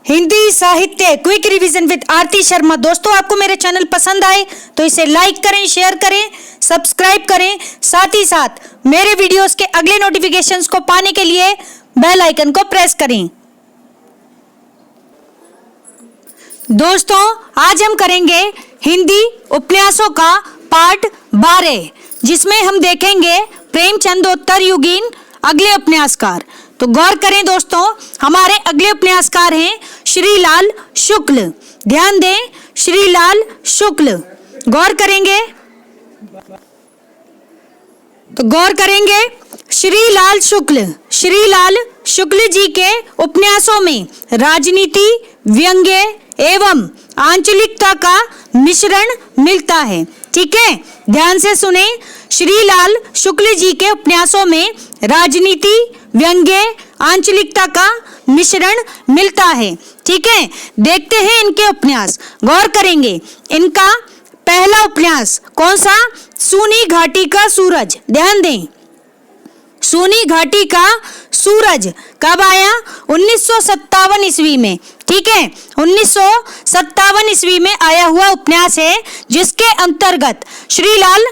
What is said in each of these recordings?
हिंदी साहित्य quick revision with आरती शर्मा। दोस्तों, आपको मेरे चैनल पसंद आए तो इसे लाइक करें, शेयर करें, सब्सक्राइब करें। साथ ही साथ मेरे वीडियोस के अगले नोटिफिकेशंस को पाने के लिए बेल आइकन को प्रेस करें। दोस्तों, आज हम करेंगे हिंदी उपन्यासों का पार्ट 12, जिसमें हम देखेंगे प्रेमचंदोत्तर युगीन अगले उपन्यासकार। तो गौर करें दोस्तों, हमारे अगले उपन्यासकार हैं श्रीलाल शुक्ल। ध्यान दें, श्रीलाल शुक्ल। गौर करेंगे श्रीलाल शुक्ल। श्रीलाल शुक्ल जी के उपन्यासों में राजनीति, व्यंग्य एवं आंचलिकता का मिश्रण मिलता है। ठीक है, ध्यान से सुने। श्रीलाल शुक्ल जी के उपन्यासों में राजनीति, व्यंग्य, आंचलिकता का मिश्रण मिलता है। ठीक है, देखते हैं इनके उपन्यास। गौर करेंगे, इनका पहला उपन्यास कौन सा? सूनी घाटी का सूरज। ध्यान दें, सूनी घाटी का सूरज कब आया? 1957 ईस्वी में। ठीक है, 1957 ईस्वी में आया हुआ उपन्यास है, जिसके अंतर्गत श्रीलाल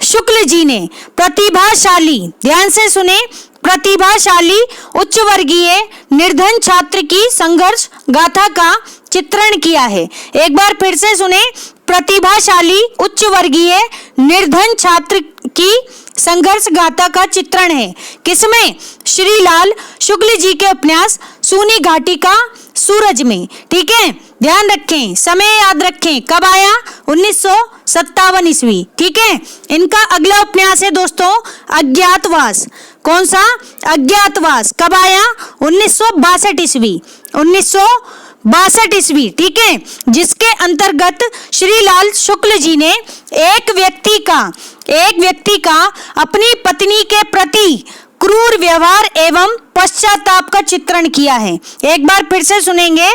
शुक्ल जी ने प्रतिभाशाली, ध्यान से सुने, प्रतिभाशाली उच्च वर्गीय निर्धन छात्र की संघर्ष गाथा का चित्रण किया है। एक बार फिर से सुने, प्रतिभाशाली उच्च वर्गीय निर्धन छात्र की संघर्ष गाथा का चित्रण है। किसमें? श्रीलाल शुक्ल जी के उपन्यास सूनी घाटी का सूरज में। ठीक है, ध्यान रखें, समय याद रखें, कब आया? 1957 ईस्वी। ठीक है, इनका अगला उपन्यास है दोस्तों अज्ञातवास। कौन सा? अज्ञातवास। कब आया? 1962 ईस्वी। 1962 ईस्वी। ठीक है, जिसके अंतर्गत श्रीलाल शुक्ल जी ने एक व्यक्ति का अपनी पत्नी के प्रति क्रूर व्यवहार एवं पश्चाताप का चित्रण किया है। एक बार फिर से सुनेंगे,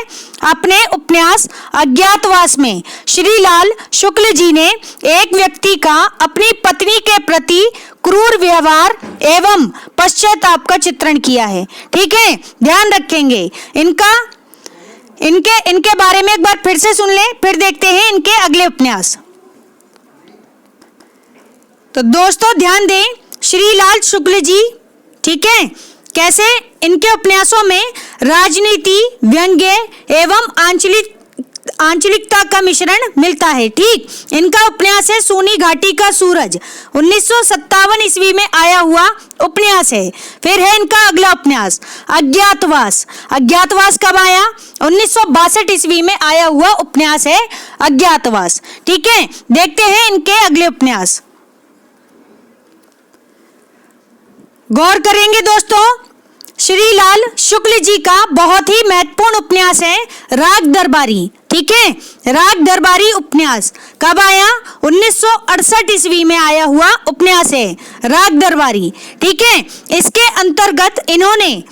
अपने उपन्यास अज्ञातवास में श्रीलाल शुक्ल जी ने एक व्यक्ति का अपनी पत्नी के प्रति क्रूर व्यवहार एवं पश्चाताप का चित्रण किया है। ठीक है, ध्यान रखेंगे। इनके बारे में एक बार फिर से सुन लें, फिर देखते हैं इनके अगले उपन्यास। तो दोस्तों ध्यान दें, श्रीलाल शुक्ल जी, ठीक है, कैसे इनके उपन्यासों में राजनीति, व्यंग्य एवं आंचलिकता का मिश्रण मिलता है। ठीक, इनका उपन्यास है सूनी घाटी का सूरज। 1957 ईस्वी में आया हुआ उपन्यास है। फिर है इनका अगला उपन्यास अज्ञातवास। अज्ञातवास कब आया? 1962 ईस्वी में आया हुआ उपन्यास है अज्ञातवास। ठीक है, देखते हैं इनके अगले उपन्यास। गौर करेंगे दोस्तों, श्रीलाल शुक्ल जी का बहुत ही महत्वपूर्ण उपन्यास है राग दरबारी। ठीक है, राग दरबारी उपन्यास कब आया? 1968 ईस्वी में आया हुआ उपन्यास है राग दरबारी। ठीक है, इसके अंतर्गत इन्होंने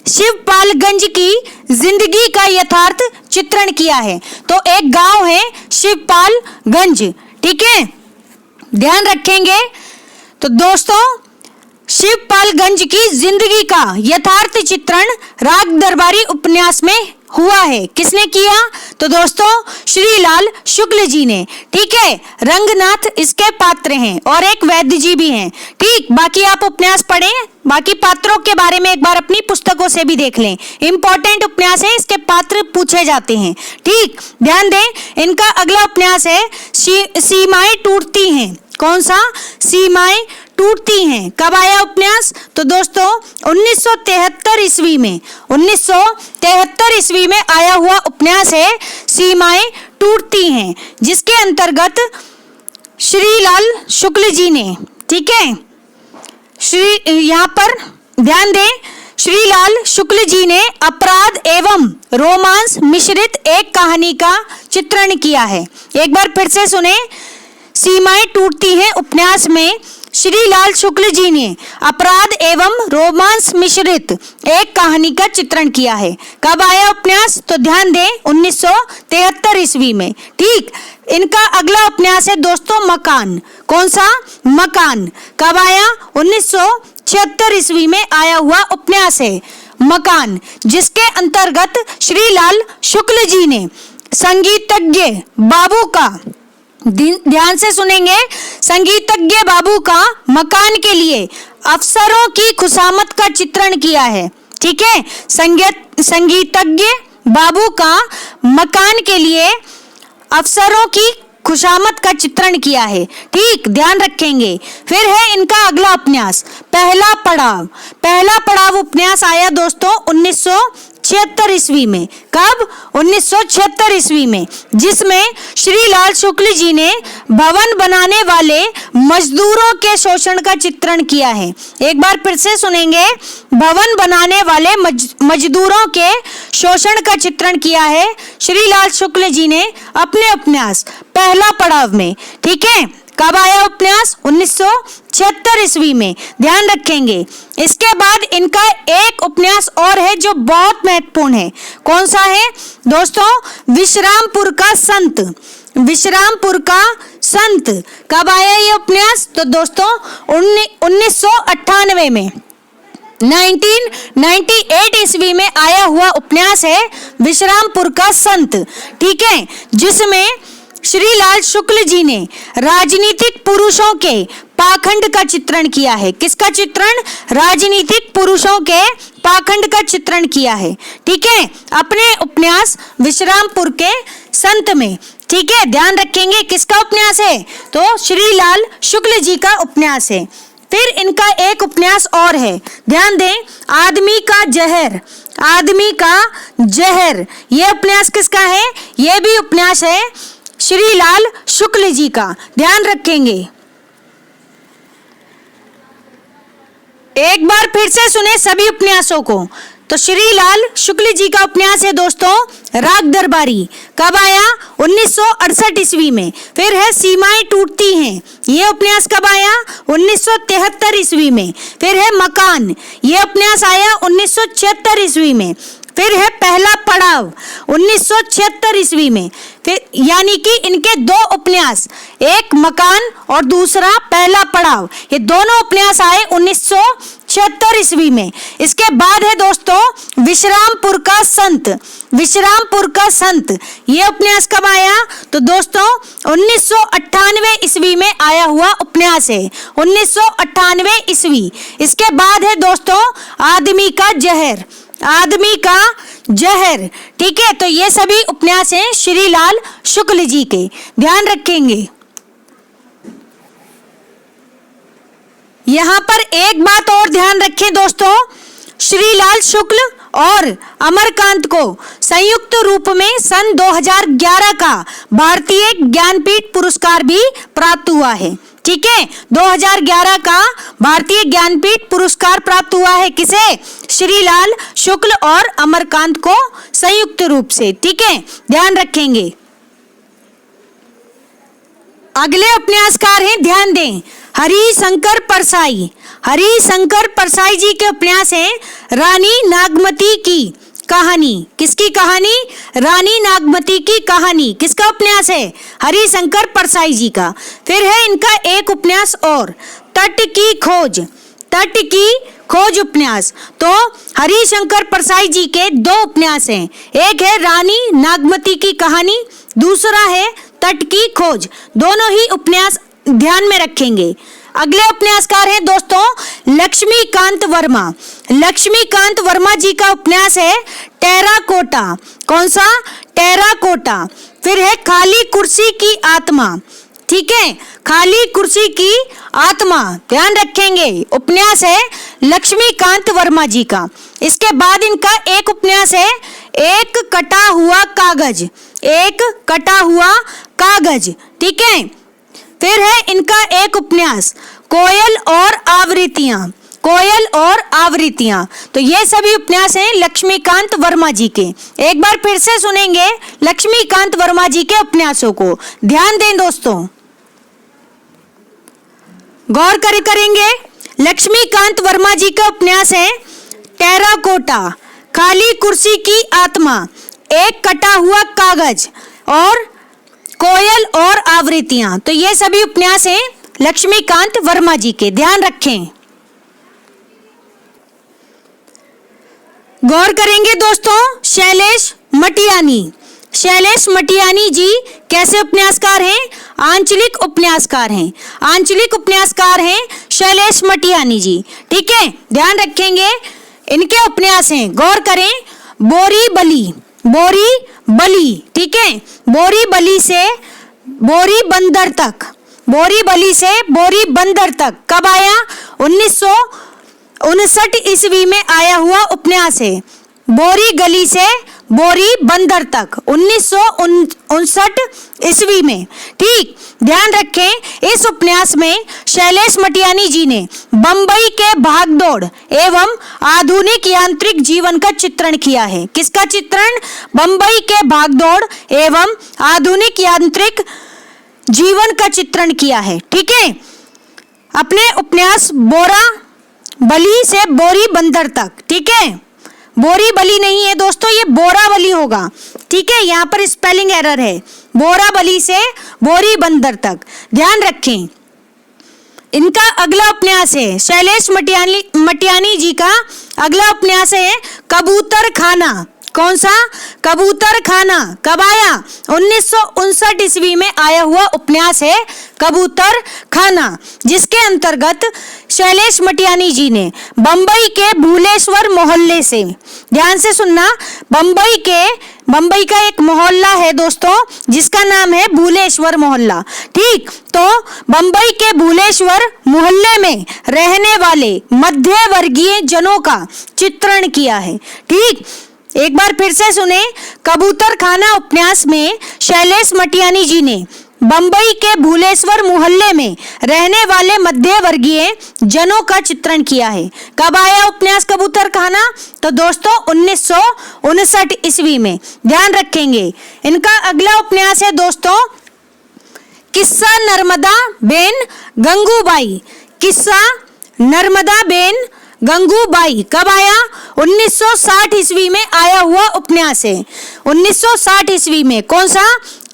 शिवपालगंज की जिंदगी का यथार्थ चित्रण किया है। तो एक गांव है शिवपालगंज। ठीक है, ध्यान रखेंगे। तो दोस्तों, शिवपालगंज की जिंदगी का यथार्थ चित्रण राग दरबारी उपन्यास में हुआ है। किसने किया? तो दोस्तों श्रीलाल शुक्ल जी ने। ठीक है, रंगनाथ इसके पात्र हैं और एक वैद्य जी भी हैं। ठीक, बाकी आप उपन्यास पढ़ें, बाकी पात्रों के बारे में एक बार अपनी पुस्तकों से भी देख लें। इंपॉर्टेंट उपन्यास है, इसके पात्र पूछे जाते हैं। ठीक, ध्यान दें, इनका अगला उपन्यास है सीमाएं टूटती हैं। कौन सा? सीमाएं टूटती हैं। कब आया उपन्यास? तो दोस्तों 1973 ईस्वी में। 1973 ईस्वी में आया हुआ उपन्यास है सीमाएं टूटती हैं, जिसके अंतर्गत श्रीलाल शुक्ल जी ने, ठीक है, यहाँ पर ध्यान दें, श्रीलाल शुक्ल जी ने अपराध एवं रोमांस मिश्रित एक कहानी का चित्रण किया है। एक बार फिर से सुने, सीमाएं टूटती हैं उपन्यास में श्रीलाल शुक्ल जी ने अपराध एवं रोमांस मिश्रित एक कहानी का चित्रण किया है। कब आया उपन्यास? तो ध्यान दें, 1973 ईस्वी में। ठीक, इनका अगला उपन्यास है दोस्तों मकान। कौन सा? मकान। कब आया? 1976 ईस्वी में आया हुआ उपन्यास है। मकान, जिसके अंतर्गत श्रीलाल शुक्ल जी ने संगीतज्ञ बाबू का, ध्यान से सुनेंगे, संगीतज्ञ बाबू का मकान के लिए अफसरों की खुशामद का चित्रण किया है। ठीक है, संगीतज्ञ बाबू का मकान के लिए अफसरों की खुशामद का चित्रण किया है। ठीक, ध्यान रखेंगे। फिर है इनका अगला उपन्यास पहला पड़ाव। पहला पड़ाव उपन्यास आया दोस्तों 1976 ईस्वी में। कब? 1976 ईस्वी में, जिसमें श्रीलाल शुक्ल जी ने भवन बनाने वाले मजदूरों के शोषण का चित्रण किया है। एक बार फिर से सुनेंगे, भवन बनाने वाले मजदूरों के शोषण का चित्रण किया है श्रीलाल शुक्ल जी ने अपने उपन्यास पहला पड़ाव में। ठीक है, कब आया उपन्यास? 1976 ईस्वी में, ध्यान रखेंगे। इसके बाद इनका एक उपन्यास और है जो बहुत महत्वपूर्ण है। कौन सा है दोस्तों? विश्रामपुर का संत। विश्रामपुर का संत कब आया ये उपन्यास? तो दोस्तों 1998 में, 1998 ईस्वी में आया हुआ उपन्यास है विश्रामपुर का संत। ठीक है, जिसमें श्रीलाल शुक्ल जी ने राजनीतिक पुरुषों के पाखंड का चित्रण किया है। किसका चित्रण? राजनीतिक पुरुषों के पाखंड का चित्रण किया है। ठीक है, अपने उपन्यास विश्रामपुर के संत में। ठीक है, ध्यान रखेंगे किसका उपन्यास है? तो श्रीलाल शुक्ल जी का उपन्यास है। फिर इनका एक उपन्यास और है, ध्यान दें, आदमी का जहर। आदमी का जहर, यह उपन्यास किसका है? यह भी उपन्यास है श्रीलाल शुक्ल जी का। ध्यान रखेंगे। एक बार फिर से सुने सभी उपन्यासों को। तो श्रीलाल शुक्ल जी का उपन्यास है दोस्तों राग दरबारी। कब आया? 1968 ईस्वी में। फिर है सीमाएं टूटती हैं, ये उपन्यास कब आया? 1973 ईस्वी में। फिर है मकान, ये उपन्यास आया 1976 ईस्वी में। फिर है पहला पड़ाव 1976 ईस्वी में। फिर यानी कि इनके दो उपन्यास, एक मकान और दूसरा पहला पड़ाव, ये दोनों उपन्यास आए 1976 ईस्वी में। इसके बाद है दोस्तों विश्रामपुर का संत। विश्रामपुर का संत, ये उपन्यास कब आया? तो दोस्तों 1998 ईस्वी में आया हुआ उपन्यास है, 1998 ईस्वी। इसके बाद है दोस्तों आदमी का जहर। आदमी का जहर। ठीक है, तो ये सभी उपन्यास हैं श्रीलाल शुक्ल जी के। ध्यान रखेंगे। यहां पर एक बात और ध्यान रखें दोस्तों, श्रीलाल शुक्ल और अमरकांत को संयुक्त रूप में सन 2011 का भारतीय ज्ञानपीठ पुरस्कार भी प्राप्त हुआ है। ठीक है, 2011 का भारतीय ज्ञानपीठ पुरस्कार प्राप्त हुआ है किसे? श्रीलाल शुक्ल और अमरकांत को संयुक्त रूप से। ठीक है, ध्यान रखेंगे। अगले उपन्यासकार हैं, ध्यान दें, हरिशंकर परसाई। हरिशंकर परसाई जी के उपन्यास हैं रानी नागमती की कहानी। किसकी कहानी? रानी नागमती की कहानी। किसका उपन्यास है? हरिशंकर परसाई जी का। फिर है इनका एक उपन्यास और, तट की खोज। तट की खोज उपन्यास। तो हरिशंकर परसाई जी के दो उपन्यास हैं, एक है रानी नागमती की कहानी, दूसरा है तट की खोज। दोनों ही उपन्यास ध्यान में रखेंगे। अगले उपन्यासकार हैं दोस्तों लक्ष्मीकांत वर्मा। लक्ष्मीकांत वर्मा जी का उपन्यास है टेराकोटा। कौन सा? टेराकोटा। फिर है खाली कुर्सी की आत्मा। ठीक है, खाली कुर्सी की आत्मा, ध्यान रखेंगे, उपन्यास है लक्ष्मीकांत वर्मा जी का। इसके बाद इनका एक उपन्यास है एक कटा हुआ कागज। एक कटा हुआ कागज। ठीक है, फिर है इनका एक उपन्यास कोयल और आवृत्तियां। कोयल और आवृत्तियां। तो ये सभी उपन्यास हैं लक्ष्मीकांत वर्मा जी के। एक बार फिर से सुनेंगे लक्ष्मीकांत वर्मा जी के उपन्यासों को। ध्यान दें दोस्तों, गौर करेंगे। लक्ष्मीकांत वर्मा जी का उपन्यास है टेराकोटा, खाली कुर्सी की आत्मा, एक कटा हुआ कागज और कोयल और आवृत्तियां। तो ये सभी उपन्यास हैं लक्ष्मीकांत वर्मा जी के। ध्यान रखें। गौर करेंगे दोस्तों शैलेश मटियानी। शैलेश मटियानी जी कैसे उपन्यासकार हैं? आंचलिक उपन्यासकार हैं। आंचलिक उपन्यासकार हैं शैलेश मटियानी जी। ठीक है, ध्यान रखेंगे इनके उपन्यास हैं। गौर करें, बोरी बली, बोरी बली, ठीक है, बोरी बली से बोरी बंदर तक, बोरी बली से बोरी बंदर तक कब आया? 1959 ईस्वी में आया हुआ उपन्यास है। बोरी गली से बोरी बंदर तक 1959 ईस्वी में। ठीक, ध्यान रखें इस उपन्यास में शैलेश मटियानी जी ने बंबई के भागदौड़ एवं आधुनिक यांत्रिक जीवन का चित्रण किया है। किसका चित्रण? बंबई के भागदौड़ एवं आधुनिक यांत्रिक जीवन का चित्रण किया है। ठीक है, अपने उपन्यास बोरा बली से बोरी बंदर तक। ठीक है, बोरी बली नहीं है दोस्तों, ये बोरा बली होगा। ठीक है, यहाँ पर स्पेलिंग एरर है। बोरा बली से बोरी बंदर तक, ध्यान रखें। इनका अगला उपन्यास है शैलेश मटियानी जी का अगला उपन्यास है कबूतर खाना। कौन सा? कबूतर खाना। कब आया? 1959 ईस्वी में आया हुआ उपन्यास है कबूतर खाना, जिसके अंतर्गत शैलेश मटियानी जी ने बंबई के भूलेश्वर मोहल्ले से, ध्यान से सुनना, बंबई का एक मोहल्ला है दोस्तों जिसका नाम है भूलेश्वर मोहल्ला। ठीक, तो बंबई के भूलेश्वर मोहल्ले में रहने वाले मध्य वर्गीय जनों का चित्रण किया है। ठीक, एक बार फिर से सुने, कबूतर खाना उपन्यास में शैलेश मटियानी जी ने बंबई के भूलेश्वर मोहल्ले में रहने वाले मध्य वर्गीय जनों का चित्रण किया है। कब आया उपन्यास कबूतर खाना? तो दोस्तों 1959 ईस्वी में। ध्यान रखेंगे। इनका अगला उपन्यास है दोस्तों किस्सा नर्मदा बेन गंगूबाई। किस्सा नर्मदा बेन गंगूबाई कब आया? 1960 ईस्वी में आया हुआ उपन्यास है। 1960 ईस्वी में। कौन सा?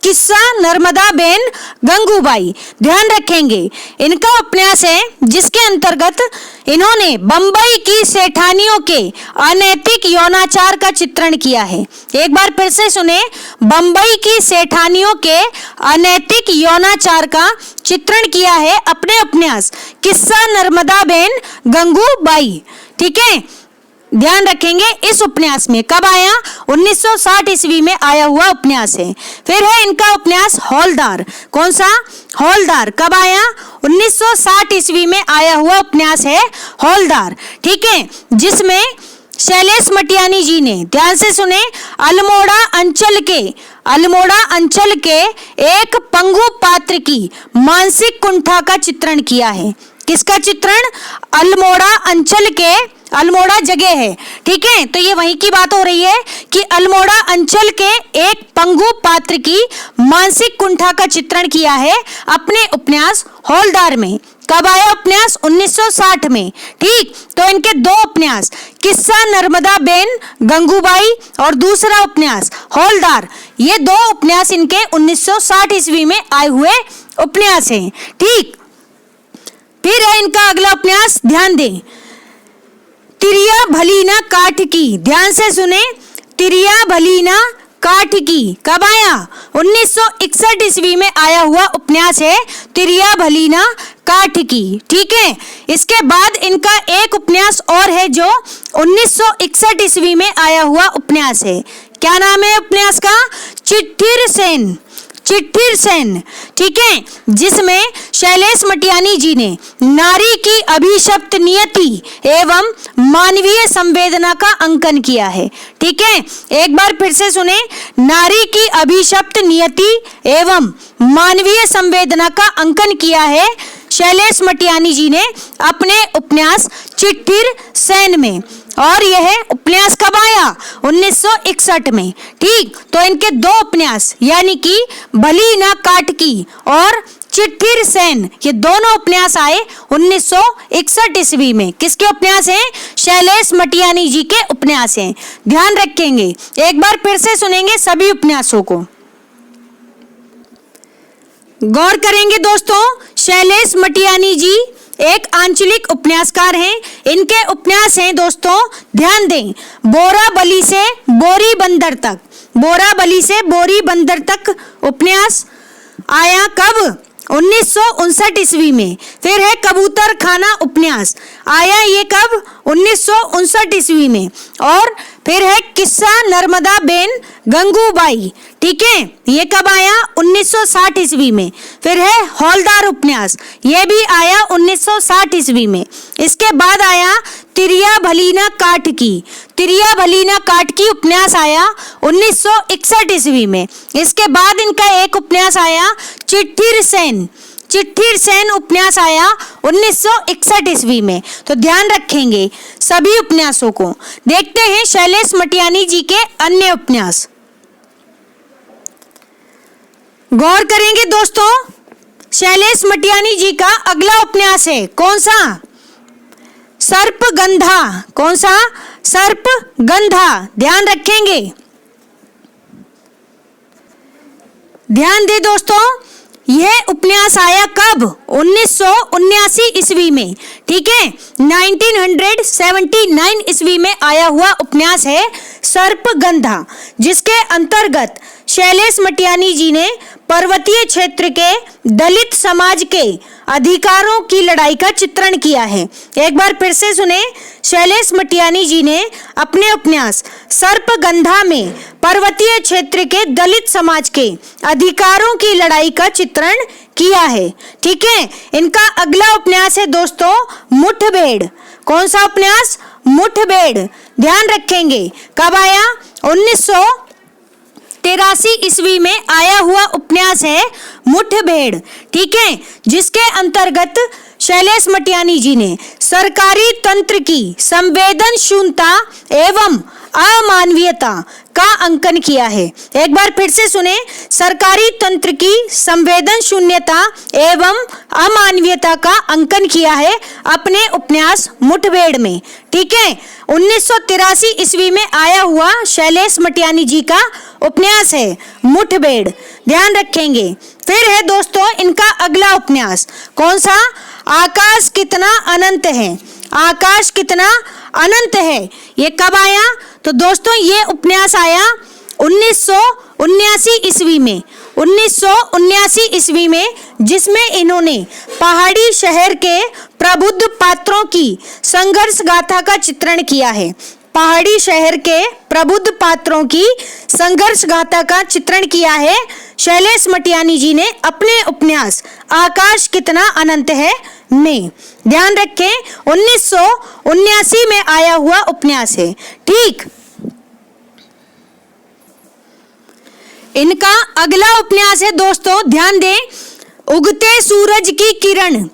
किस्सा नर्मदा बेन गंगूबाई। ध्यान रखेंगे इनका उपन्यास है जिसके अंतर्गत इन्होंने बंबई की सेठानियों के अनैतिक यौनाचार का चित्रण किया है। एक बार फिर से सुने, बंबई की सेठानियों के अनैतिक यौनाचार का चित्रण किया है अपने उपन्यास किस्सा नर्मदा बेन गंगूबाई। ठीक है, ध्यान रखेंगे इस उपन्यास में। कब आया? 1960 ईस्वी में आया हुआ उपन्यास है। फिर है इनका उपन्यास हौलदार। कौन सा? हौलदार। कब आया? 1960 ईस्वी में आया हुआ उपन्यास है हौलदार। ठीक है, जिसमें शैलेश मटियानी जी ने, ध्यान से सुने, अल्मोड़ा अंचल के एक पंगु पात्र की मानसिक कुंठा का चित्रण किया है। किसका चित्रण? अल्मोड़ा अंचल के, अल्मोड़ा जगह है। ठीक है, तो ये वहीं की बात हो रही है कि अल्मोड़ा अंचल के एक पंगु पात्र की मानसिक कुंठा का चित्रण किया है अपने उपन्यास हौलदार में। कब आया उपन्यास? 1960 में। ठीक, तो इनके दो उपन्यास किस्सा नर्मदा बेन गंगूबाई और दूसरा उपन्यास हौलदार, ये दो उपन्यास इनके 1960 ईस्वी में आए हुए उपन्यास हैं। ठीक, फिर है इनका अगला उपन्यास, ध्यान दें, तिरिया भलीना काठ की। ध्यान से सुने, तिरिया भलीना काठ की। कब आया? 1961 ईस्वी में आया हुआ उपन्यास है तिरिया भलीना काठ की। ठीक है, इसके बाद इनका एक उपन्यास और है जो 1961 ईस्वी में आया हुआ उपन्यास है। क्या नाम है उपन्यास का? चिट्ठीर सेन। चिट्ठीर सेन। ठीक है, जिसमें शैलेश मटियानी जी ने नारी की अभिशप्त नियति एवं मानवीय संवेदना का अंकन किया है। ठीक है, एक बार फिर से सुने, नारी की अभिशप्त नियति एवं मानवीय संवेदना का अंकन किया है शैलेश मटियानी जी ने अपने उपन्यास चिट्ठीर सेन में। और यह उपन्यास कब आया? 1961 में। ठीक, तो इनके दो उपन्यास यानी कि भलीना काठ की और चिट्ठीर सेन, ये दोनों उपन्यास आए 1961 ईस्वी में। किसके उपन्यास हैं? शैलेश मटियानी जी के उपन्यास हैं। ध्यान रखेंगे, एक बार फिर से सुनेंगे सभी उपन्यासों को। गौर करेंगे दोस्तों, शैलेश मटियानी जी एक आंचलिक उपन्यासकार हैं। इनके उपन्यास हैं दोस्तों, ध्यान दें, बोराबली से बोरी बंदर तक। बोराबली से बोरी बंदर तक उपन्यास आया कब? 1959 ईस्वी में। फिर है कबूतर खाना उपन्यास, आया ये कब? 1959 ईस्वी में। और फिर है किस्सा नर्मदा बेन गंगूबाई, ठीक है, ये कब आया? 1960 ईस्वी में। फिर है हौलदार उपन्यास, ये भी आया 1960 ईस्वी में। इसके बाद आया तिरिया भलीना काठ की। तिरिया भलीना काठ की उपन्यास आया 1961 ईस्वी में। इसके बाद इनका एक उपन्यास आया चिट्ठीर सेन। चिट्ठीर सेन उपन्यास आया 1961 ईस्वी में। तो ध्यान रखेंगे सभी उपन्यासों को। देखते हैं शैलेश मटियानी जी के अन्य उपन्यास। गौर करेंगे दोस्तों, शैलेश मटियानी जी का अगला उपन्यास है कौन सा? सर्पगंधा। कौन सा? सर्पगंधा। ध्यान रखेंगे, ध्यान दे दोस्तों, यह उपन्यास आया कब? 1979 ईस्वी में, ठीक है, 1979 ईस्वी में आया हुआ उपन्यास है सर्पगंधा, जिसके अंतर्गत शैलेश मटियानी जी ने पर्वतीय क्षेत्र के दलित समाज के अधिकारों की लड़ाई का चित्रण किया है। एक बार फिर से सुने, शैलेश मटियानी जी ने अपने उपन्यास सर्पगंधा में पर्वतीय क्षेत्र के दलित समाज के अधिकारों की लड़ाई का चित्रण किया है, ठीक है। इनका अगला उपन्यास है दोस्तों मुठभेड़। कौन सा उपन्यास? मुठभेड़। ध्यान रखेंगे, कब आया? 1983 ईस्वी में आया हुआ उपन्यास है मुठभेड़, ठीक है, जिसके अंतर्गत शैलेश मटियानी जी ने सरकारी तंत्र की संवेदनशीलता एवं अमानवीयता का अंकन किया है। एक बार फिर से सुने, सरकारी तंत्र की संवेदनशून्यता एवं अमानवीयता का अंकन किया है अपने उपन्यास मुठभेड़ में, ठीक है। 1983 ईस्वी में आया हुआ शैलेश मटियानी जी का उपन्यास है मुठभेड़। ध्यान रखेंगे। फिर है दोस्तों इनका अगला उपन्यास कौन सा? आकाश कितना अनंत है। आकाश कितना अनंत है, ये कब आया? तो दोस्तों ये उपन्यास आया 1979 ईस्वी में। 1979 ईस्वी में, जिसमें इन्होंने पहाड़ी शहर के प्रबुद्ध पात्रों की संघर्ष गाथा का चित्रण किया है। पहाड़ी शहर के प्रबुद्ध पात्रों की संघर्ष गाथा का चित्रण किया है शैलेश मटियानी जी ने अपने उपन्यास आकाश कितना अनंत है में। ध्यान रखें, 1979 में आया हुआ उपन्यास है, ठीक। इनका अगला उपन्यास है दोस्तों, ध्यान दें, उगते सूरज की किरण।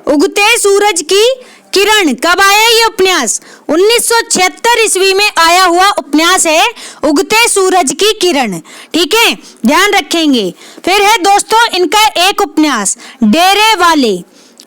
उगते सूरज की किरण, कब आया ये उपन्यास? 1976 ईस्वी में आया हुआ उपन्यास है उगते सूरज की किरण, ठीक है, ध्यान रखेंगे। फिर है दोस्तों इनका एक उपन्यास डेरे वाले।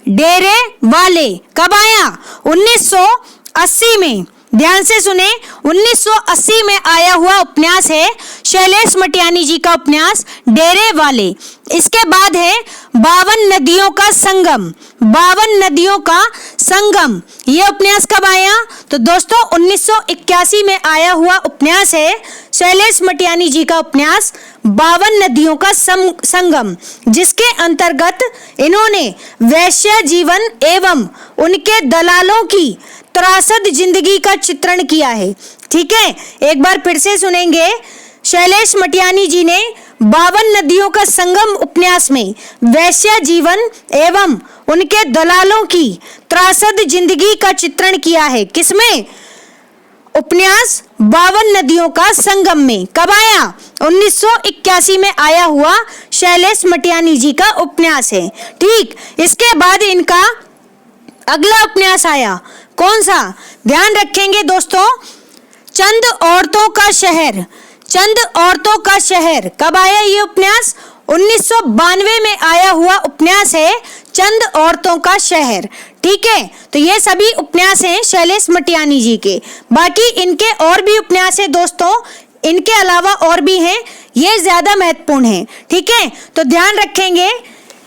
डेरे वाले कब आया? 1980 में। ध्यान से सुने, 1980 में आया हुआ उपन्यास है शैलेश मटियानी जी का उपन्यास डेरे वाले। इसके बाद है 52 नदियों का संगम। 52 नदियों का संगम, ये उपन्यास कब आया? तो दोस्तों 1981 में आया हुआ उपन्यास है शैलेश मटियानी जी का उपन्यास 52 नदियों का संगम, जिसके अंतर्गत इन्होंने वैश्य जीवन एवं उनके दलालों की त्रासद जिंदगी का चित्रण किया है, ठीक है। एक बार फिर से सुनेंगे, शैलेश मटियानी जी ने 52 नदियों का संगम उपन्यास में वैश्य जीवन एवं उनके दलालों की त्रासद जिंदगी का चित्रण किया है। किसमें? उपन्यास 52 नदियों का संगम में। कब आया? 1981 में आया हुआ शैलेश मटियानी जी का उपन्यास है, ठीक। इसके बाद इनका अगला उपन्यास आया कौन सा? ध्यान रखेंगे दोस्तों, चंद औरतों का शहर। चंद औरतों का शहर, कब आया ये उपन्यास? 1992 में आया हुआ उपन्यास है चंद औरतों का शहर, ठीक है। तो ये सभी उपन्यास हैं शैलेश मटियानी जी के। बाकी इनके और भी उपन्यास हैं दोस्तों, इनके अलावा और भी हैं, ये ज्यादा महत्वपूर्ण हैं, ठीक है। तो ध्यान रखेंगे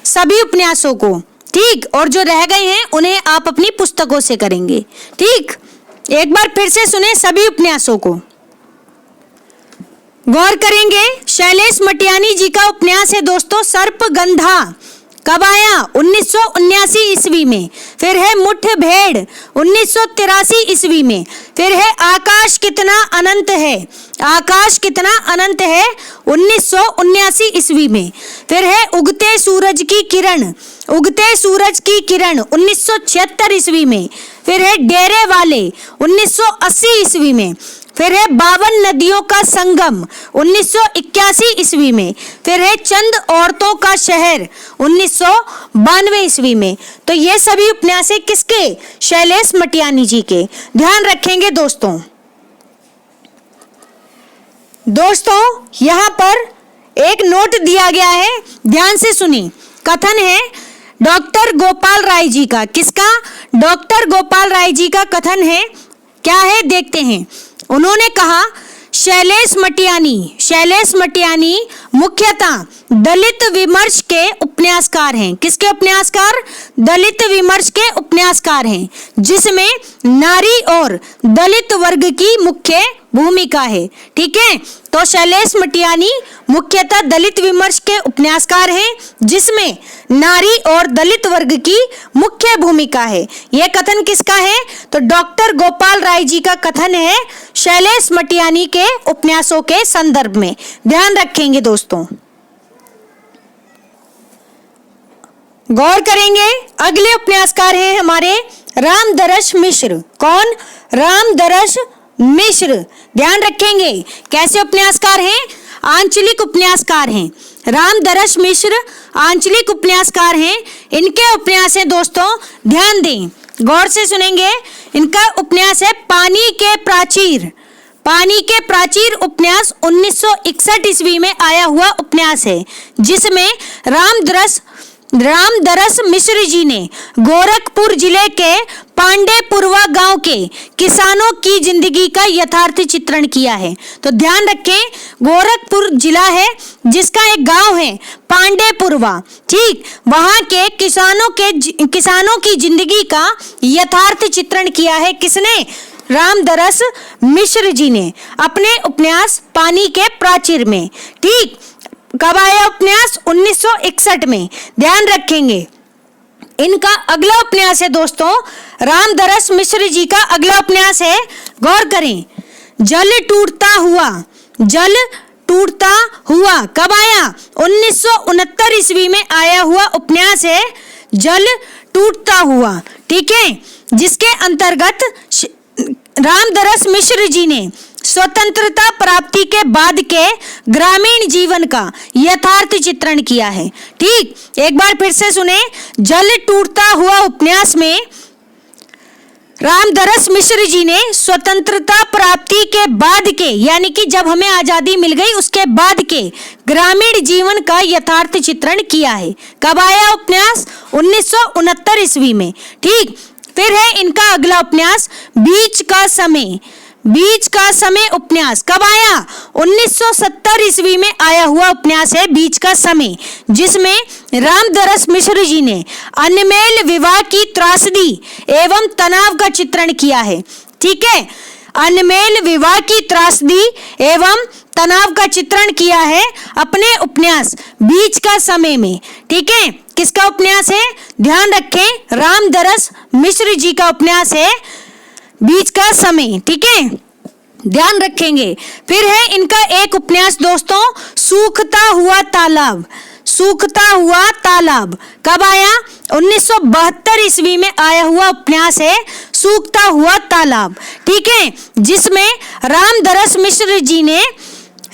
सभी उपन्यासों को। ठीक, और जो रह गए हैं उन्हें आप अपनी पुस्तकों से करेंगे। ठीक, एक बार फिर से सुने सभी उपन्यासों को, गौर करेंगे। शैलेश मटियानी जी का उपन्यास है दोस्तों सर्पगंधा। कब आया? 1979 ईस्वी में। फिर है मुठभेड़ 1983 ईस्वी में। फिर है आकाश कितना अनंत है, आकाश कितना अनंत है 1979 ईस्वी में। फिर है उगते सूरज की किरण, उगते सूरज की किरण 1976 ईस्वी में। फिर है डेरे वाले 1980 ईस्वी में। फिर है 52 नदियों का संगम 1981 ईस्वी में। फिर है चंद औरतों का शहर 1992 ईस्वी में। तो ये सभी उपन्यास है किसके? शैलेश मटियानी जी के। ध्यान रखेंगे दोस्तों। दोस्तों यहाँ पर एक नोट दिया गया है, ध्यान से सुनिए। कथन है डॉक्टर गोपाल राय जी का। किसका? डॉक्टर गोपाल राय जी का कथन है। क्या है देखते हैं। उन्होंने कहा शैलेश मटियानी मुख्यतः दलित विमर्श के उपन्यासकार हैं। किसके उपन्यासकार? दलित विमर्श के उपन्यासकार हैं, जिसमें नारी और दलित वर्ग की मुख्य भूमिका है। ठीक है, तो शैलेश मटियानी मुख्यतः दलित विमर्श के उपन्यासकार हैं, जिसमें नारी और दलित वर्ग की मुख्य भूमिका है। यह कथन किसका है? तो डॉक्टर गोपाल राय जी का कथन है शैलेश मटियानी के उपन्यासों के संदर्भ में। ध्यान रखेंगे दोस्तों। गौर करेंगे, अगले उपन्यासकार हैं हमारे रामदरस मिश्र। कौन? रामदरस मिश्र। ध्यान रखेंगे कैसे उपन्यासकार हैं? आंचलिक उपन्यासकार हैं। रामदरस मिश्र आंचलिक उपन्यासकार हैं। इनके उपन्यास हैं दोस्तों, ध्यान दें, गौर से सुनेंगे। इनका उपन्यास है पानी के प्राचीर। पानी के प्राचीर उपन्यास 1961 ईस्वी में आया हुआ उपन्यास है, जिसमें रामदरस मिश्र जी ने गोरखपुर जिले के पांडेपुरवा गांव के किसानों की जिंदगी का यथार्थ चित्रण किया है। तो ध्यान रखें, गोरखपुर जिला है जिसका एक गांव है पांडेपुरवा। ठीक, वहां के किसानों की जिंदगी का यथार्थ चित्रण किया है। किसने? रामदरस मिश्र जी ने अपने उपन्यास पानी के प्राचीर में। ठीक, कब आया उपन्यास? 1961 में। ध्यान रखेंगे। इनका अगला उपन्यास है दोस्तों, रामदरस मिश्र जी का अगला उपन्यास है, गौर करें, जल टूटता हुआ। जल टूटता हुआ कब आया? 1969 ईस्वी में आया हुआ उपन्यास है जल टूटता हुआ। ठीक है, जिसके अंतर्गत रामदरस मिश्र जी ने स्वतंत्रता प्राप्ति के बाद के ग्रामीण जीवन का यथार्थ चित्रण किया है। ठीक, एक बार फिर से सुने। जल टूटता हुआ उपन्यास में रामदरस मिश्र जी ने स्वतंत्रता प्राप्ति के बाद के, यानी कि जब हमें आजादी मिल गई उसके बाद के ग्रामीण जीवन का यथार्थ चित्रण किया है। कब आया उपन्यास? 1969 ईस्वी में। ठीक, फिर है इनका अगला उपन्यास बीच का समय। बीच का समय उपन्यास कब आया? 1970 ईस्वी में आया हुआ उपन्यास है बीच का समय, जिसमें रामदरस मिश्र जी ने अनमेल विवाह की त्रासदी एवं तनाव का चित्रण किया है। ठीक है, अनमेल विवाह की त्रासदी एवं तनाव का चित्रण किया है अपने उपन्यास बीच का समय में। ठीक है, किसका उपन्यास है? ध्यान रखें, रामदरस मिश्र जी का उपन्यास है बीच का समय। ठीक है, ध्यान रखेंगे। फिर है इनका एक उपन्यास दोस्तों, सूखता हुआ तालाब। सूखता हुआ तालाब कब आया? 1972 ईस्वी में आया हुआ उपन्यास है सूखता हुआ तालाब। ठीक है, जिसमें रामदरस मिश्र जी ने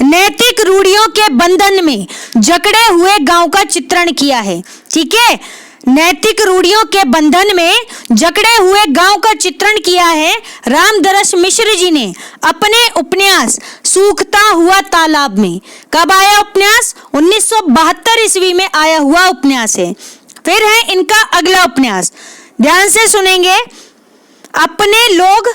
नैतिक रूढ़ियों के बंधन में जकड़े हुए गांव का चित्रण किया है। ठीक है, नैतिक रूढ़ियों के बंधन में जकड़े हुए गांव का चित्रण किया है रामदरस मिश्र जी ने अपने उपन्यास सूखता हुआ तालाब में। कब आया उपन्यास? 1972 ईस्वी में आया हुआ उपन्यास है। फिर है इनका अगला उपन्यास, ध्यान से सुनेंगे, अपने लोग।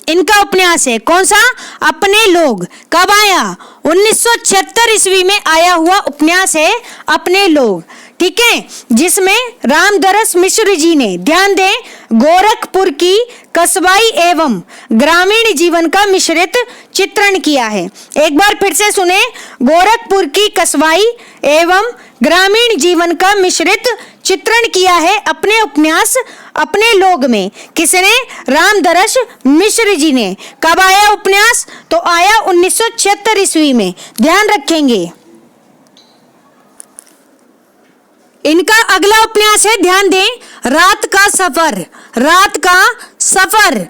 इनका उपन्यास है कौन सा? अपने लोग। कब आया? 1976 ईस्वी में आया हुआ उपन्यास है अपने लोग। ठीक है, जिसमें रामदरस मिश्र जी ने, ध्यान दें, गोरखपुर की कस्बाई एवं ग्रामीण जीवन का मिश्रित चित्रण किया है। एक बार फिर से सुने, गोरखपुर की कस्बाई एवं ग्रामीण जीवन का मिश्रित चित्रण किया है अपने उपन्यास अपने लोग में। किसने? रामदरस मिश्र जी ने। कब आया उपन्यास? तो आया 1976 ईस्वी में। ध्यान रखेंगे। इनका अगला उपन्यास है, ध्यान दें, रात का सफर। रात का सफर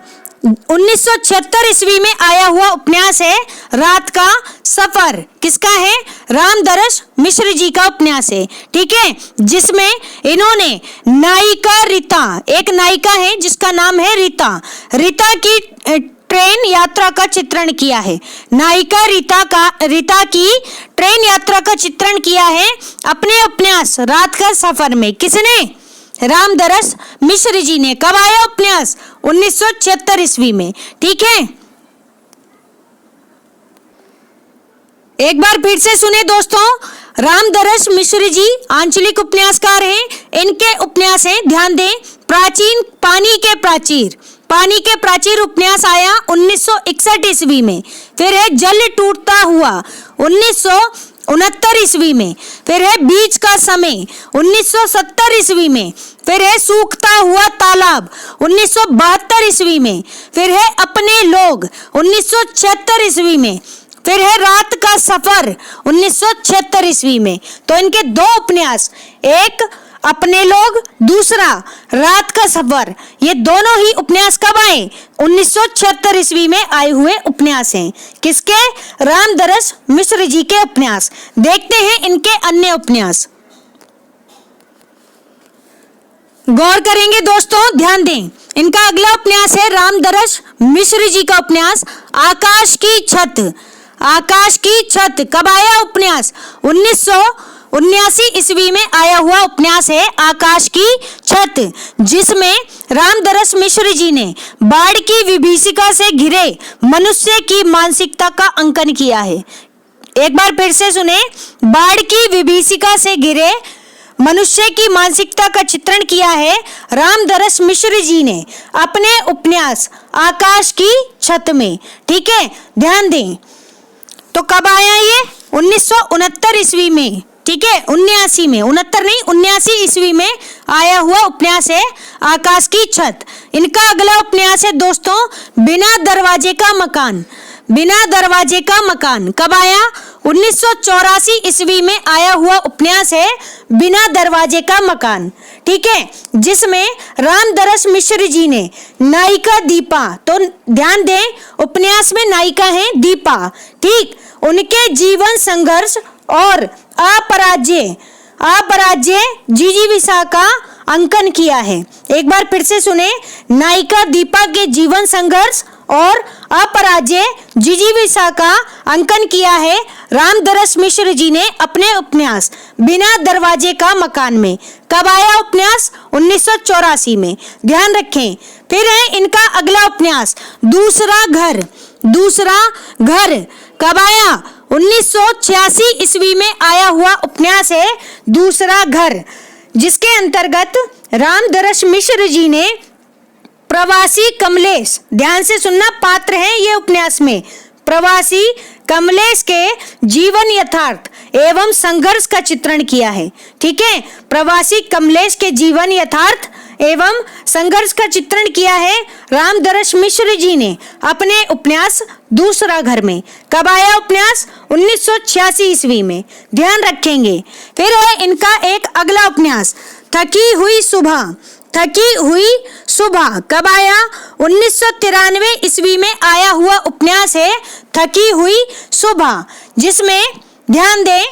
1976 ईस्वी में आया हुआ उपन्यास है रात का सफर। किसका है? रामदरस मिश्र जी का उपन्यास है, ठीक है, जिसमें इन्होंने नायिका रीता, एक नायिका है जिसका नाम है रीता, रीता की ट्रेन यात्रा का चित्रण किया है। नायिका रीता की ट्रेन यात्रा का चित्रण किया है अपने उपन्यास रात का सफर में। किसने? रामदरस मिश्र जी ने। कब आया उपन्यास? 1976 ईस्वी में, ठीक है। एक बार फिर से सुने दोस्तों, रामदरस मिश्र जी आंचलिक उपन्यासकार हैं। इनके उपन्यास हैं, ध्यान दें, प्राचीन पानी के प्राचीर। पानी के प्राचीर उपन्यास आया 1961 ईस्वी में। फिर है जल टूटता हुआ 1969 ईस्वी में। फिर है बीच का समय 1970 ईस्वी में। फिर है सूखता हुआ तालाब 1972 ईस्वी में। फिर है अपने लोग 1976 ईस्वी में। फिर है रात का सफर 1976 ईस्वी में। तो इनके दो उपन्यास, एक अपने लोग, दूसरा रात का सफर, ये दोनों ही उपन्यास कब आए? 1976 ईस्वी में आए हुए उपन्यास हैं। किसके? रामदरस मिश्र जी के उपन्यास। देखते हैं इनके अन्य उपन्यास। गौर करेंगे दोस्तों, ध्यान दें, इनका अगला उपन्यास है रामदरस मिश्र जी का उपन्यास आकाश की छत। आकाश की छत कब आया उपन्यास? 1979 ईस्वी में आया हुआ उपन्यास है आकाश की छत, जिसमें रामदरस मिश्र जी ने बाढ़ की विभीषिका से घिरे मनुष्य की मानसिकता का अंकन किया है। एक बार फिर से सुने, बाढ़ की विभीषिका से घिरे मनुष्य की मानसिकता का चित्रण किया है रामदरस मिश्र जी ने अपने उपन्यास आकाश की छत में, ठीक है, ध्यान दें। तो कब आया ये? 1969 ईस्वी में, ठीक है, 79 में, 69 नहीं 79 ईस्वी में आया हुआ उपन्यास है आकाश की छत। इनका अगला उपन्यास है दोस्तों बिना दरवाजे का मकान। बिना दरवाजे का मकान कब आया? 1984 ईस्वी में आया हुआ उपन्यास है बिना दरवाजे का मकान, ठीक है, जिसमें रामदरस मिश्र जी ने नायिका दीपा, तो ध्यान दें उपन्यास में नायिका है दीपा, ठीक, उनके जीवन संघर्ष और अपराज्य जिजीविषा का अंकन किया है। एक बार फिर से सुने, नायिका दीपा के जीवन संघर्ष और अपराज्य जिजीविषा का अंकन किया है रामदरस मिश्र जी ने अपने उपन्यास बिना दरवाजे का मकान में। कब आया उपन्यास? 1984 में। ध्यान रखें। फिर है इनका अगला उपन्यास दूसरा घर। दूसरा घर कब आया? 1986 ईस्वी में आया हुआ उपन्यास है दूसरा घर, जिसके अंतर्गत रामदरस मिश्र जी ने प्रवासी कमलेश, ध्यान से सुनना, पात्र हैं ये उपन्यास में, प्रवासी कमलेश के जीवन यथार्थ एवं संघर्ष का चित्रण किया है, ठीक है, प्रवासी कमलेश के जीवन यथार्थ एवं संघर्ष का चित्रण किया है रामदरस मिश्र जी ने अपने उपन्यास दूसरा घर में। कब आया उपन्यास? 1986 ईस्वी में। ध्यान रखेंगे। फिर है इनका एक अगला उपन्यास थकी हुई सुबह। थकी हुई सुबह कब आया? 1993 ईस्वी में आया हुआ उपन्यास है थकी हुई सुबह, जिसमें ध्यान दें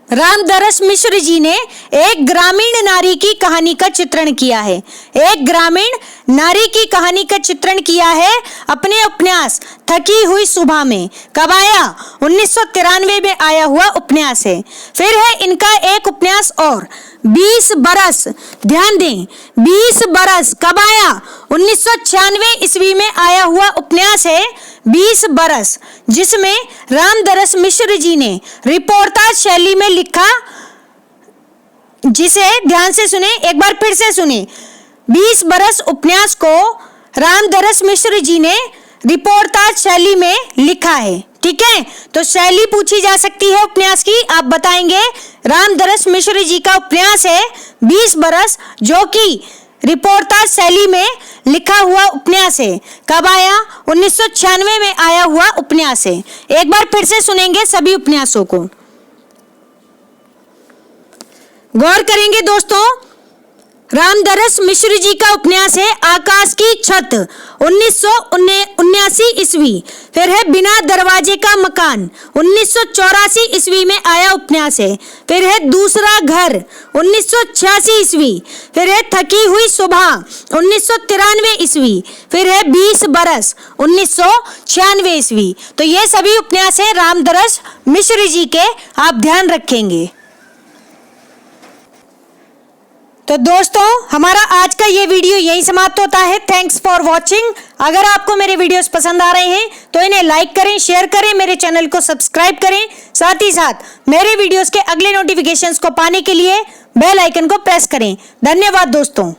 रामदरस मिश्र जी ने एक ग्रामीण नारी की कहानी का चित्रण किया है। एक ग्रामीण नारी की कहानी का चित्रण किया है अपने उपन्यास थकी हुई सुबह में। कब आया? 1993 में आया हुआ उपन्यास है। फिर है इनका एक उपन्यास और 20 बरस। ध्यान दें, 20 बरस कब आया? 1996 ईस्वी में आया हुआ उपन्यास है 20 बरस, जिसमें रामदरस मिश्र जी ने रिपोर्टाज शैली में लिखा जिसे ध्यान से सुने, एक बार फिर से सुने। 20 बरस उपन्यास को रामदरस मिश्र जी ने रिपोर्टाज शैली में लिखा है। ठीक है, तो शैली पूछी जा सकती है उपन्यास की, आप बताएंगे। रामदरस मिश्र जी का उपन्यास है 20 बरस, जो कि रिपोर्टाज शैली में लिखा हुआ उपन्यास है। कब आया? 1996 में आया हुआ उपन्यास है। एक बार फिर से सुनेंगे सभी उपन्यासों को, गौर करेंगे दोस्तों। रामदरस मिश्र जी का उपन्यास है आकाश की छत, 1979 ईस्वी। फिर है बिना दरवाजे का मकान, 1984 ईस्वी में आया उपन्यास है। फिर है दूसरा घर, 1986 ईस्वी। फिर है थकी हुई सुबह, 1993 ईस्वी। फिर है 20 बरस, 1996 ईस्वी। तो ये सभी उपन्यास है रामदरस मिश्र जी के, आप ध्यान रखेंगे। तो दोस्तों, हमारा आज का ये वीडियो यहीं समाप्त होता है। Thanks for watching. अगर आपको मेरे वीडियोस पसंद आ रहे हैं तो इन्हें लाइक करें, शेयर करें, मेरे चैनल को सब्सक्राइब करें। साथ ही साथ मेरे वीडियोस के अगले नोटिफिकेशंस को पाने के लिए बेल आइकन को प्रेस करें। धन्यवाद दोस्तों।